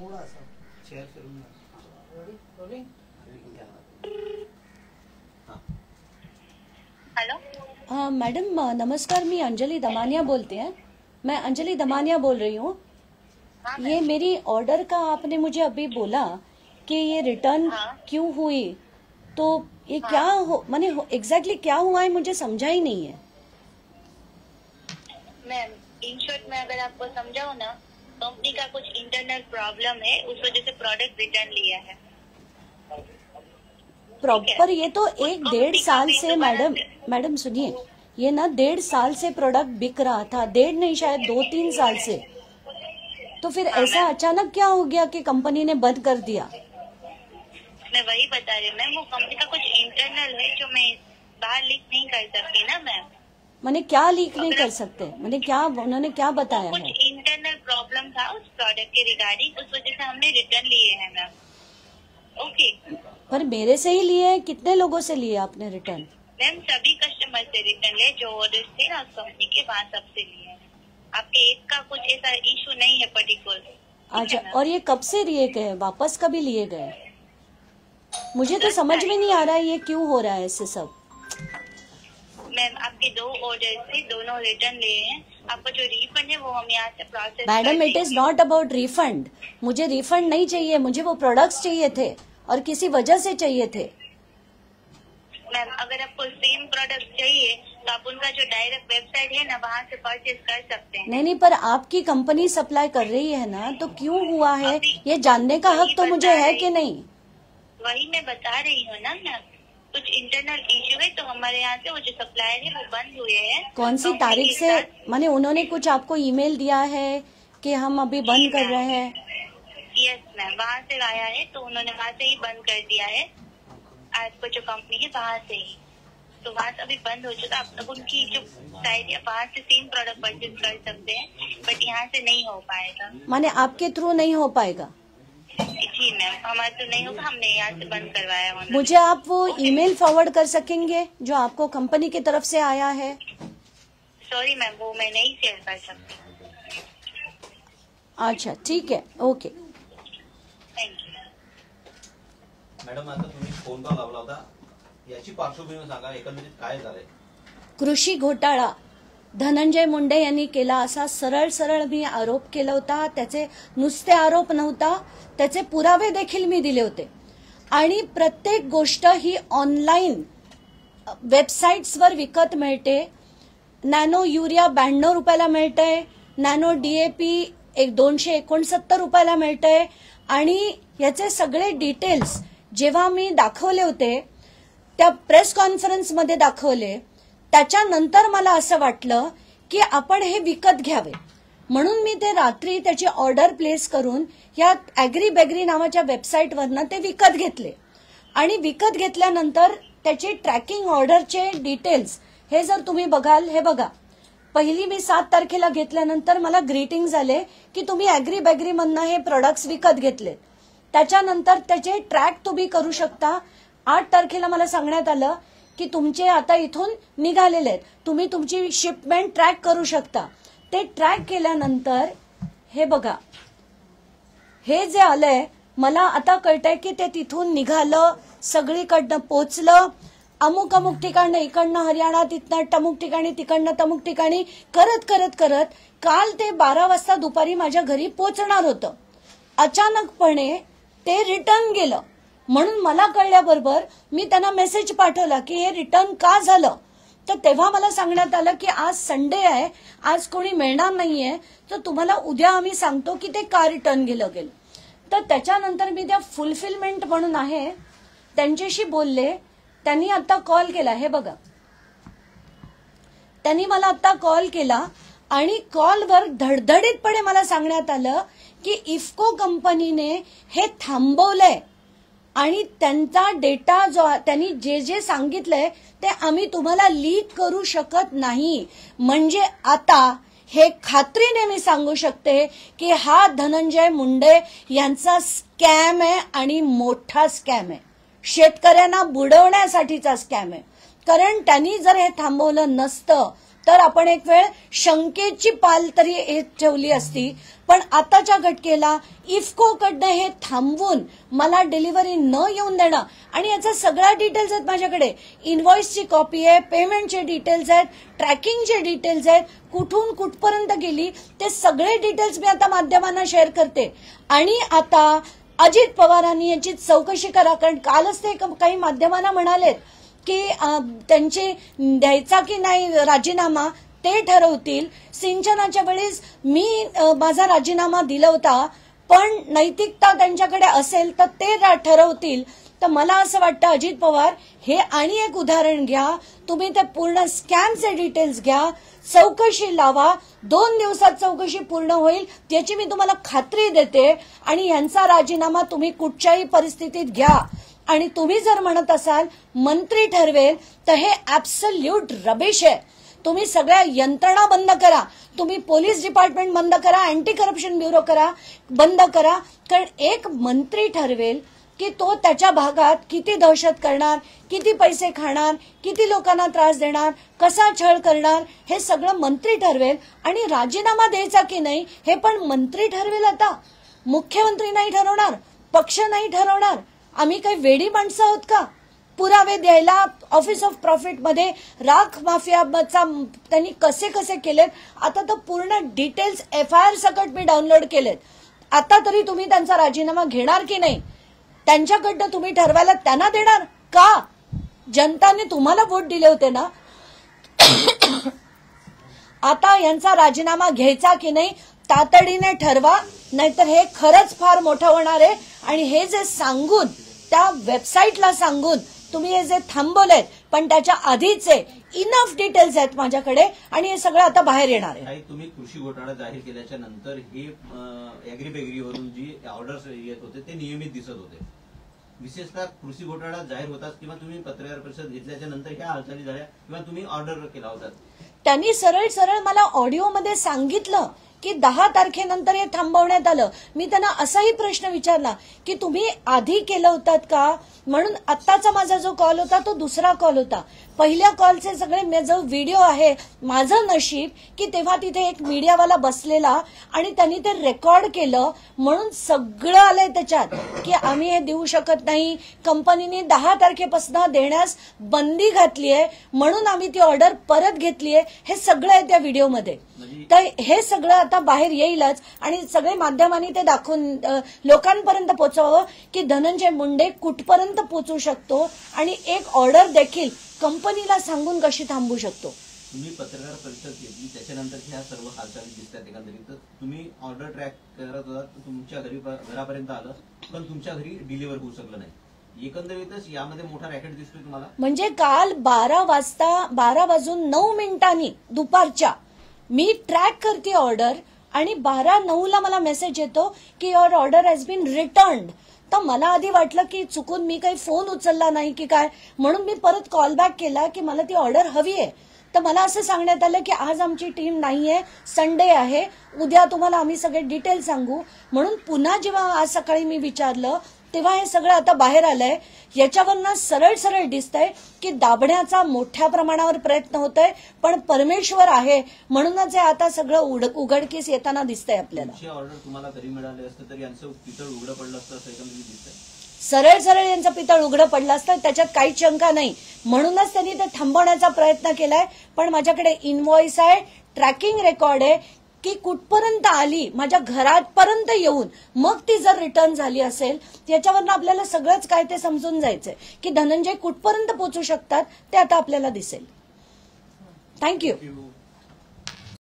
थोड़ा सा शेयर करूंगा। रोलिंग। हेलो। हाँ मैडम नमस्कार, मैं अंजलि दमानिया बोलते हैं। मैं अंजलि दमानिया बोल रही हूँ। ये मेरी ऑर्डर का आपने मुझे अभी बोला कि ये रिटर्न क्यों हुई, तो ये क्या हो, माने एग्जैक्टली क्या हुआ है मुझे समझा ही नहीं है। मैम इन शॉर्ट में अगर आपको समझाओ ना, कंपनी का कुछ इंटरनल प्रॉब्लम है, उस वजह से प्रोडक्ट रिटर्न लिया है। प्रॉपर ये तो 1-1.5 साल से मैडम सुनिए, ये ना 1.5 साल से प्रोडक्ट बिक रहा था, 1.5 नहीं शायद 2-3 साल से। तो फिर ऐसा अचानक क्या हो गया कि कंपनी ने बंद कर दिया? मैं वही बता रही हूँ मैम, वो कंपनी का कुछ इंटरनल है जो मैं बाहर लीक नहीं कर सकती ना मैम। मैंने क्या लीक नहीं कर सकते, मैंने क्या, उन्होंने क्या बताया कुछ है? इंटरनल प्रॉब्लम था उस प्रोडक्ट के रिगार्डिंग, उस वजह से हमने रिटर्न लिए हैं मैम। ओके। पर मेरे से ही लिए, कितने लोगों से लिए आपने रिटर्न? मैम सभी कस्टमर से रिटर्न ले, जो ऑर्डर थे ना उस कंपनी के, वहाँ सबसे लिए हैं। आपके एक का कुछ ऐसा इशू नहीं है पर्टिकुलर। अच्छा, और ये कब से लिए गए, वापस कभी लिए गए? मुझे तो समझ में नहीं आ रहा है ये क्यों हो रहा है ऐसे सब। मैम आपके 2 ऑर्डर थे, दोनों रिटर्न लिए हैं। आपका जो रिफंड है वो हम यहाँ से process madam it is not about refund, मुझे रिफंड नहीं चाहिए, मुझे वो प्रोडक्ट्स चाहिए थे और किसी वजह से चाहिए थे। मैम अगर आपको सेम प्रोडक्ट चाहिए तो आप उनका जो डायरेक्ट वेबसाइट है ना, वहाँ से परचेज कर सकते हैं। नहीं, पर आपकी कंपनी सप्लाई कर रही है ना, तो क्यों हुआ है ये जानने का हक तो मुझे है कि नहीं? वही मैं बता रही हूँ ना मैम, कुछ इंटरनल इश्यू है, तो हमारे यहाँ से वो जो सप्लायर है वो बंद हुए हैं। कौन सी तारीख से, माने उन्होंने कुछ आपको ईमेल दिया है कि हम अभी बंद कर रहे हैं? यस मैम, वहाँ से आया है, तो उन्होंने वहाँ से ही बंद कर दिया है। आपको जो कंपनी है वहाँ से ही, तो वहाँ से अभी बंद हो चुका। आप लोग उनकी जो साइट है वहाँ से सेम प्रोडक्ट परचेज कर सकते हैं, बट यहाँ से नहीं हो पाएगा। माने आपके थ्रू नहीं हो पाएगा? जी मैम, हमारे तो नहीं होगा, हमने यहाँ से बंद करवाया है। मुझे आप वो ईमेल फॉरवर्ड कर सकेंगे जो आपको कंपनी की तरफ से आया है? सॉरी मैम, वो मैं नहीं शेयर कर सकती। अच्छा ठीक है, ओके। थैंक यू मॅडम, आता तुम्ही फोन कॉल लावला होता, याची पार्श्वभूमी सांगा, एकंदरीत काय झालंय? कृषी घोटाळा धनंजय मुंडे यांनी केला असा सरळ सरळ मी आरोप केला होता। त्याचे नुसते आरोप नव्हता, त्याचे पुरावे देखील मी दिले होते। आणि प्रत्येक गोष्ट ही ऑनलाईन वेबसाईट्सवर विकत मिळते। नॅनो युरिया 92 रुपयाला मिळतंय, नॅनो डीएपी 269 रुपयाला मिळतंय। आणि याचे सगळे डिटेल्स जेव्हा मी दाखवले होते, त्या प्रेस कॉन्फरन्समध्ये दाखवले, त्याच्यानंतर मला असं वाटलं की आपण हे विकत घ्यावे, म्हणून मी ते रात्री त्याची ऑर्डर प्लेस करून या ॲग्री बेगरी नावाच्या वेबसाईटवरनं ते विकत घेतले। आणि विकत घेतल्यानंतर त्याची ट्रॅकिंग ऑर्डरचे डिटेल्स हे जर तुम्ही बघाल, हे बघा, पहिली मी 7 तारखेला घेतल्यानंतर मला ग्रीटिंग आले की तुम्ही ॲग्री बेगरी मधनं हे प्रोडक्ट्स विकत घेतले। त्याच्यानंतर त्याचे ट्रॅक तुम्ही करू शकता। 8 तारखेला मला सांगण्यात आलं की तुमचे आता इथून निघालेले आहेत, तुम्ही तुमची शिपमेंट ट्रॅक करू शकता। ते ट्रॅक केल्यानंतर हे बघा, हे जे आलंय मला आता कळतंय की ते तिथून निघालं, सगळीकडनं पोचलं, अमुक अमुक ठिकाणी, इकडनं हरियाणा, तिथनं तमुक ठिकाणी, तिकडनं तमुक ठिकाणी करत करत करत काल ते 12 वाजता दुपारी माझ्या घरी पोचणार होतं। अचानकपणे ते रिटर्न गेलं, म्हणून मला कळल्याबरोबर मी त्यांना मेसेज पाठवला की हे रिटर्न का झालं। तर तेव्हा मला सांगण्यात आलं की आज संडे आहे, आज कोणी मिळणार नाहीये, तर तुम्हाला उद्या आम्ही सांगतो की ते का रिटर्न गेलं। तर त्याच्यानंतर मी त्या फुलफिलमेंट म्हणून आहे त्यांच्याशी बोलले। त्यांनी आता कॉल केला, हे बघा, त्यांनी मला आता कॉल केला आणि कॉलवर धडधडीतपणे मला सांगण्यात आलं की इफ्को कंपनीने हे थांबवलंय आणि त्यांचा डेटा जो त्यांनी जे जे सांगितलंय ते आम्ही तुम्हाला लीक करू शकत नाही। म्हणजे आता हे खात्रीने मी सांगू शकते की हा धनंजय मुंडे यांचा स्कॅम आहे आणि मोठा स्कॅम आहे, शेतकऱ्यांना बुडवण्यासाठीचा स्कॅम आहे। कारण त्यांनी जर हे थांबवलं नसतं तर आपण एक वेळ शंकेची पाल तरी ठेवली असती। पण आताच्या घटकेला इफकोकडनं हे थांबवून मला डिलिव्हरी न येऊन देणं, आणि याचा सगळ्या डिटेल्स आहेत माझ्याकडे. इनव्हॉइसची कॉपी आहे, पेमेंटचे डिटेल्स आहेत, ट्रॅकिंगचे डिटेल्स आहेत, कुठून कुठपर्यंत गेली ते सगळे डिटेल्स मी आता माध्यमांना शेअर करते. आणि आता अजित पवारांनी याची चौकशी करा, कारण कालच ते काही माध्यमांना म्हणालेत की त्यांची द्यायचा की नाही राजीनामा ते ठरवतील. सिंचनाच्या वेळेस मी माझा राजीनामा दिला होता, पण नैतिकता त्यांच्याकडे असेल तर ते ठरवतील. तर मला असं वाटतं अजित पवार हे आणि एक उदाहरण घ्या, तुम्ही ते पूर्ण स्कॅमचे डिटेल्स घ्या, चौकशी लावा. 2 दिवसात चौकशी पूर्ण होईल याची मी तुम्हाला खात्री देते. आणि यांचा राजीनामा तुम्ही कुठच्याही परिस्थितीत घ्या. आणि तुम्ही जर म्हणत असाल मंत्री ठरवेल, तर हे ऍब्सल्यूट रबिश आहे. तुम्ही सगळ्या यंत्रणा बंद करा, तुम्ही पोलीस डिपार्टमेंट बंद करा, अँटी करप्शन ब्युरो बंद करा. कारण एक मंत्री ठरवेल की तो त्याच्या भागात किती दहशत करणार, किती पैसे खाणार, किती लोकांना त्रास देणार, कसा छळ करणार, हे सगळं मंत्री ठरवेल. आणि राजीनामा द्यायचा की नाही हे पण मंत्री ठरवेल. आता मुख्यमंत्री नाही ठरवणार, पक्ष नाही ठरवणार. आम्ही काही वेडी माणसं आहोत का पुरावे द्यायला? ऑफिस ऑफ प्रॉफिटमध्ये राख माफियाचा त्यांनी कसे कसे केलेत, आता तर पूर्ण डिटेल्स FIR सकट मी डाउनलोड केलेत. आता तरी तुम्ही त्यांचा राजीनामा घेणार की नाही? त्यांच्याकडनं तुम्ही ठरवायला त्यांना देणार का? जनताने तुम्हाला वोट दिले होते ना. आता यांचा राजीनामा घ्यायचा की नाही तातडीने ठरवा, नाहीतर हे खरंच फार मोठं होणार आहे. आणि हे जे सांगून त्या वेबसाईटला सांगून तुम्ही हे जे थांबवलेत, पण त्याच्या आधीचे इनफ डिटेल्स आहेत माझ्याकडे, आणि हे सगळं आता बाहेर येणार आहे. तुम्ही कृषी घोटाळा जाहीर केल्याच्या नंतर हे अॅग्रीबेगरीवरून जी ऑर्डर्स येत होते ते नियमित दिसत होते. विशेषतः कृषी घोटाळा जाहीर होताच किंवा तुम्ही पत्रकार परिषद घेतल्याच्या नंतर ह्या हालचाली झाल्या किंवा तुम्ही ऑर्डर केला होता. त्यांनी सरळ सरळ मला ऑडिओमध्ये सांगितलं की 10 तारखेनंतर हे थांबवण्यात आलं. मी त्यांना असाही प्रश्न विचारला की तुम्ही आधी केलं होतात का, म्हणून आत्ताचा माझा जो कॉल होता तो दुसरा कॉल होता. पहिल्या कॉलचे सगळे जो व्हिडिओ आहे, माझं नशीब की तेव्हा तिथे एक मीडियावाला बसलेला आणि त्यांनी ते रेकॉर्ड केलं, म्हणून सगळं आलंय त्याच्यात की आम्ही हे देऊ शकत नाही, कंपनीने 10 तारखेपासून देण्यास बंदी घातली आहे, म्हणून आम्ही ती ऑर्डर परत घेतली आहे. हे सगळं आहे त्या व्हिडिओमध्ये. तर हे सगळं आता बाहेर येईलच आणि सगळे माध्यमांनी ते दाखवून लोकांपर्यंत पोहोचवावं की धनंजय मुंडे कुठपर्यंत पोहोचू शकतो आणि एक ऑर्डर देखील कंपनीला सांगून कशी थांबवू शकतो. तुम्ही पत्रकार परिषद घेतली त्याच्यानंतर ह्या सर्व हालचाली दिसतात. एकंदरीत तुम्ही ऑर्डर ट्रॅक करत होता, तुमच्या घरापर्यंत आलं, पण तुमच्या घरी डिलिव्हर होऊ शकलं नाही. एकंदरीतच यामध्ये मोठा रॅकेट दिसतोय तुम्हाला. म्हणजे काल 12 वाजून 9 मिनिटांनी दुपारच्या मी ट्रॅक करते ऑर्डर आणि 12:09 मला मेसेज येतो की your order has been returned. तर मला आधी वाटलं की चुकून मी काही फोन उचलला नाही की काय, म्हणून मी परत कॉल बॅक केला की मला ती ऑर्डर हवी आहे. तर मला असं सांगण्यात आलं की आज आमची टीम नाहीये, संडे आहे, उद्या तुम्हाला आम्ही सगळे डिटेल सांगू. म्हणून पुन्हा जेव्हा आज सकाळी मी विचारलं तेव्हा हे सगळं आता बाहेर आलंय. याच्यावरनं सरळ सरळ दिसतंय की दाबण्याचा मोठ्या प्रमाणावर प्रयत्न होतोय, पण परमेश्वर आहे म्हणूनच हे आता सगळं उघडकीस येताना दिसतंय आपल्याला. ऑर्डर तुम्हाला घरी मिळाले असतं तर यांचं पितळ उघडं पडलं असतं असं एकंदरीत दिसतंय. सरळ सरळ यांचं पितळ उघडं पडलं असतं, त्याच्यात काहीच शंका नाही. म्हणूनच त्यांनी ते थांबवण्याचा प्रयत्न केलाय. पण माझ्याकडे इनव्हॉइस आहे, ट्रॅकिंग रेकॉर्ड आहे की कुठपर्यंत आली, माझ्या घरापर्यंत येऊन मग ती जर रिटर्न झाली असेल, याच्यावरनं आपल्याला सगळंच काय ते समजून जायचंय की धनंजय कुठपर्यंत पोहोचू शकतात ते आता आपल्याला दिसेल. थँक्यू.